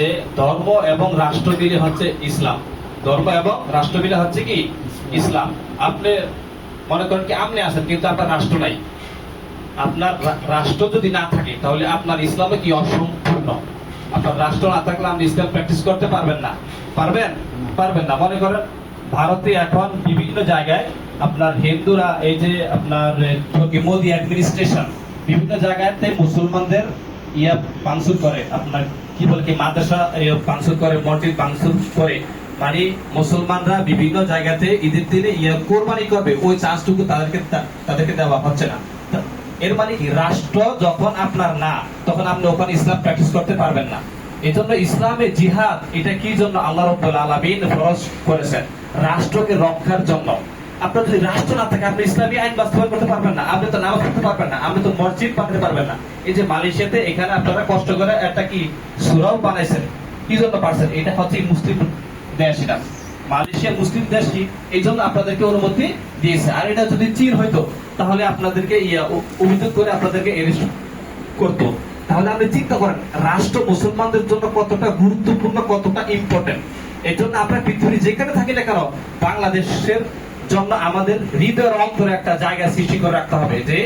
যে ধর্ম এবং রাষ্ট্র মিলে হচ্ছে ইসলাম। ধর্ম এবং রাষ্ট্র মিলে হচ্ছে কি ইসলাম। আপনি মনে করেন কি আপনি আছেন কিন্তু আপনার রাষ্ট্র নাই। আপনার রাষ্ট্র যদি না থাকে তাহলে আপনার ইসলামে কি অসম্পূর্ণ। আপনার রাষ্ট্র না থাকলে আপনি ইসলাম প্র্যাকটিস করতে পারবেন না। পারবেন? পারবেন না। মনে করেন ভারতে এখন বিভিন্ন জায়গায় আপনার হিন্দুরা এই যে আপনার মোদি অ্যাডমিনিস্ট্রেশন বিভিন্ন জায়গাতে মুসলমানদের ইয়া পাংসুর করে, আপনার কি বলে কি মাদ্রাসা পাংসুর করে, মসজিদ পাংসুর করে। মানে মুসলমানরা বিভিন্ন জায়গাতে ঈদের দিনে ইয়া কোরবানি করবে, ওই চান্সটুকু তাদেরকে দেওয়া হচ্ছে না। এর মানে কি রাষ্ট্র যখন আপনার না, তখন আপনি ওখানে ইসলাম প্র্যাকটিস করতে পারবেন না। এই জন্য ইসলামে জিহাদ এটা কি জন্য আল্লাহ রাব্বুল আলামিন ফরজ করেছেন? রাষ্ট্রকে রক্ষার জন্য। আপনার যদি রাষ্ট্র না থাকে আপনি ইসলামী আইন বাস্তবায়ন করতে পারবেন না, আপনি তো নামাজ পড়তে পারবেন না, আপনি তো মসজিদ বানাতে পারবেন না। এই যে মালয়েশিয়াতে এখানে আপনারা কষ্ট করে একটা কি সূরাও বানাইছেন, কি জন্য পারছেন? এটা হচ্ছে মুসলিম দেশ, এটা মালয়েশিয়া মুসলিম দেশ, এই জন্য আপনাদেরকে অনুমতি দিয়েছে। আর এটা যদি চীন হইতো তাহলে আপনাদেরকে অভিযোগ করে আপনাদেরকে এরেস্ট করতো। তাহলে আপনি চিন্তা করেন রাষ্ট্র মুসলমানদের জন্য কতটা গুরুত্বপূর্ণ, কতটা ইম্পর্টেন্ট। এই জন্য আমরা পৃথিবীর যেখানে থাকি না কেন বাংলাদেশের জন্য আমাদের হৃদয়ের অন্তরে একটা জায়গা সৃষ্টি করে রাখতে হবে যে